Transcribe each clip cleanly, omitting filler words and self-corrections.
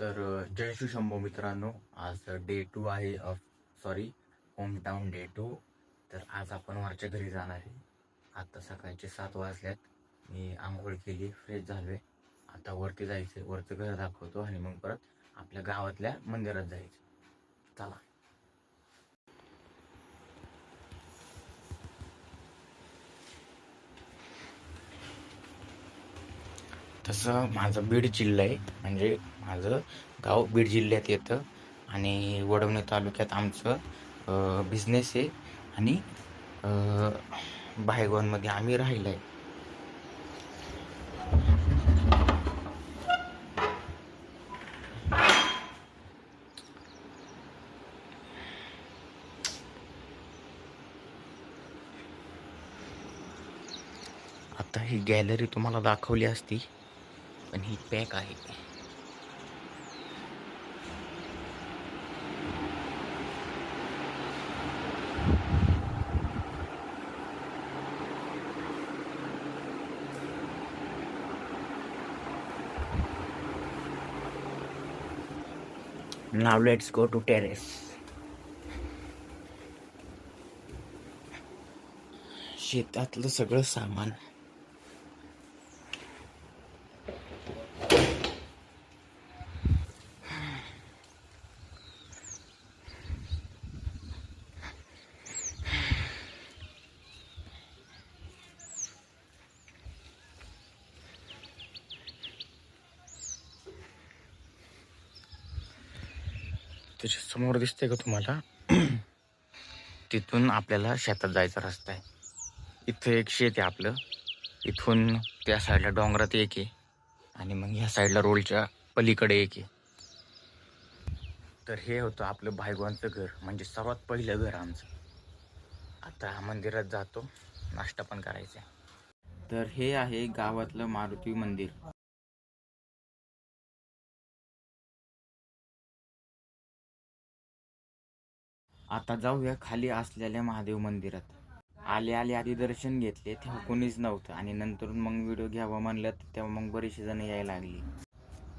जय श्री शंभो मित्रांनो, आज डे 2 आहे सॉरी होम टाउन डे 2. तर आज आपण वरच्या घरी जाणार आहे. आता सकाळचे 7 वाजल्यात. मी आंघोळ केली, फ्रेश झालोय. आता वरती जायचं, वरचं घर दाखवतो आणि मग परत आपल्या गावातल्या मंदिरात जायचं. चला. तसं माझं बीड जिल्हा आहे, म्हणजे माझं गाव बीड जिल्ह्यात येतं आणि वडवणे तालुक्यात आमचं बिझनेस आहे आणि बाहेरगावांमध्ये आम्ही राहिलो आहे. आता ही गॅलरी तुम्हाला दाखवली असती, पण ही पॅक आहे. Now let's go to terrace. शेतातलं सगळं सामान. त्याच्या समोर दिसते का तुम्हाला? तिथून आपल्याला शेतात जायचा रस्ता आहे. इथं एक शेत आहे आपलं. इथून त्या साईडला डोंगरात एक आहे आणि मग ह्या साईडला रोडच्या पलीकडे एक आहे. तर हे होतं आपलं भाईगवानचं घर, म्हणजे सर्वात पहिलं घर आमचं. आता मंदिरात जातो, नाश्ता पण करायचा आहे. तर हे आहे गावातलं मारुती मंदिर. आता जाऊया खाली असलेल्या महादेव मंदिरात. आले आधी दर्शन घेतले, तेव्हा कोणीच नव्हतं आणि नंतर मग व्हिडिओ घ्यावं म्हणलं तेव्हा मग बरीचशी जण यायला लागली.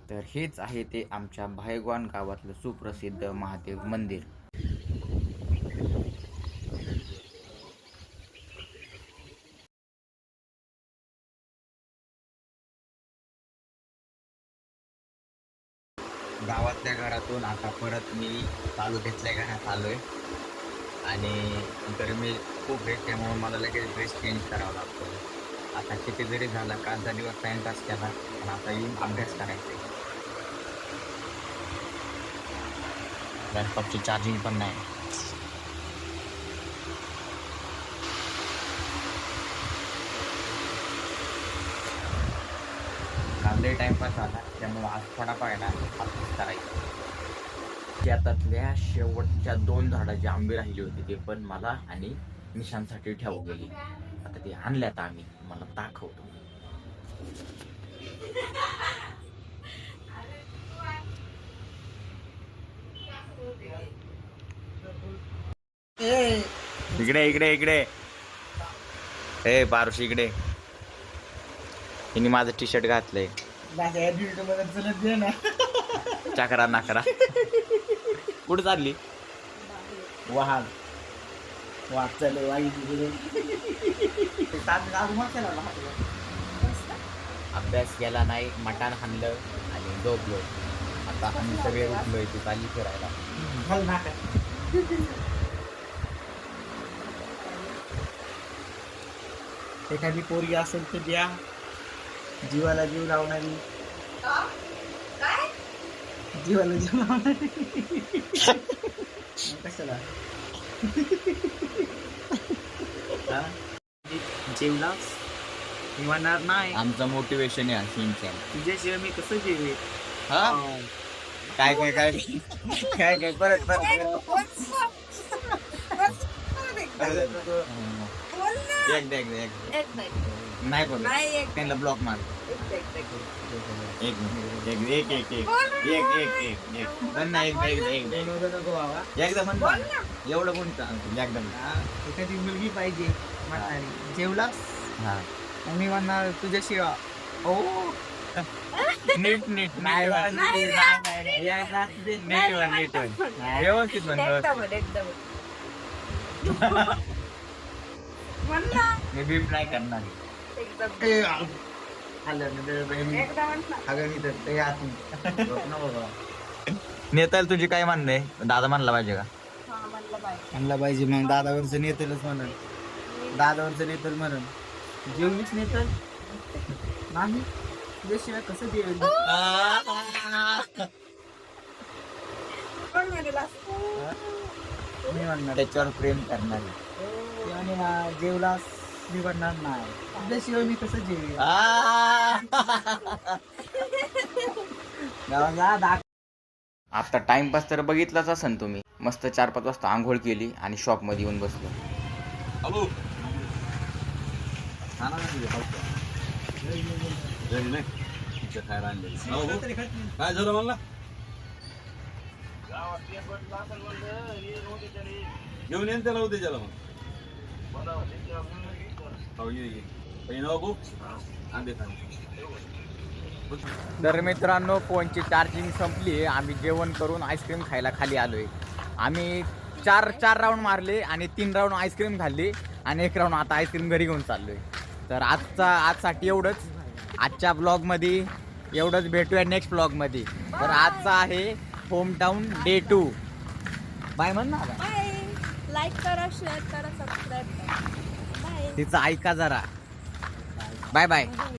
तर हेच आहे ते आमच्या भायगवान गावातलं सुप्रसिद्ध महादेव मंदिर. गावातल्या घरातून आता परत मी तालुक्यातल्या घरात आलोय आणि गरमी खूप आहे, त्यामुळे मला लगेच ड्रेस चेंज करावा लागतो. आता किती जरी झालं, कालचा दिवस टाइमपास केला, पण आता येऊन अभ्यास करायचा आहे. लॅपटॉपची चार्जिंग पण नाही. काल लय टाइमपास झाला, त्यामुळे आज थोडा पाहिला अभ्यास करायचा. शेतातल्या शेवटच्या 2 झाडाचे आंबे राहिले होते, ते पण मला आणि निशांसाठी ठेवू गेली. आता ते आणल्यात आम्ही, मला दाखवतो. इकडे इकडे इकडे ए पारुशी इकडे. हिने माझं टी शर्ट घातलंय. चकरा नाकरा. कुठे चालली? वाहन वाघ चालले वाई. अभ्यास केला नाही, मटाण हाणलं आणि झोपलो. आता आम्ही सगळे उठलोय, ती चालली फिरायला. एखादी पोरगी असेल तर द्या, जीवाला जीव लावणारी. जीवाला जीव लावणारी कशाला जेवलास मी म्हणणार नाही. आमचं मोटिवेशन आहे सीनचं. तुझ्याशिवाय मी कसं जेवे. हा काय काय काय काय काय परत नाही बोल, त्यांना ब्लॉक मार. एक एकदम एवढं कोण एकदम. एखादी मुलगी पाहिजे म्हणणारी. जेवलास हा मी म्हणणार तुझ्याशिवाय. ओ नीट नीट नाही, नीट नाही, नाही. या असं असू दे. नीट वन नीट वन व्यवस्थित म्हण व्यवस्थित. मी बीप नाही करणार. ए, खाल्लं ना ते बाई मी. खाल्लं नाही तर ते आतून. झोप ना बाबा. नेताल तुझी काय म्हणणं आहे? दादा म्हणला पाहिजे का? म्हणला पाहिजे मग दादावरचं नेतलच म्हणून दादावरचं नेतल म्हणून जेवणीच नेतल नाही तुझ्याशिवाय कसं जेवेल मी म्हणणार त्याच्यावर प्रेम करणार. आणि जेवलास मी म्हणणार नाही तुझ्याशिवाय मी कसं जेवेल गावाला आता टाइमपास तर बघितलाच असन तुम्ही. मस्त 4-5 वाजता आंघोळ केली आणि शॉप मध्ये येऊन बसलो. काय झालं म्हणला घेऊन येईन त्याला उद्या त्याला मग तर मित्रांनो फोनची चार्जिंग संपली आहे. आम्ही जेवण करून आईस्क्रीम खायला खाली आलोय. आम्ही चार राऊंड मारले आणि 3 राऊंड आईस्क्रीम खाल्ली आणि 1 राऊंड आता आईस्क्रीम घरी घेऊन चाललोय. तर आजसाठी एवढंच. आजच्या ब्लॉगमध्ये एवढंच. भेटूया नेक्स्ट ब्लॉगमध्ये. तर आजचा आहे होम टाऊन डे 2. बाय म्हण ना. बाय. लाईक करा, शेअर करा, सबस्क्राईब करा. बाय. तिचं ऐका जरा. Bye bye.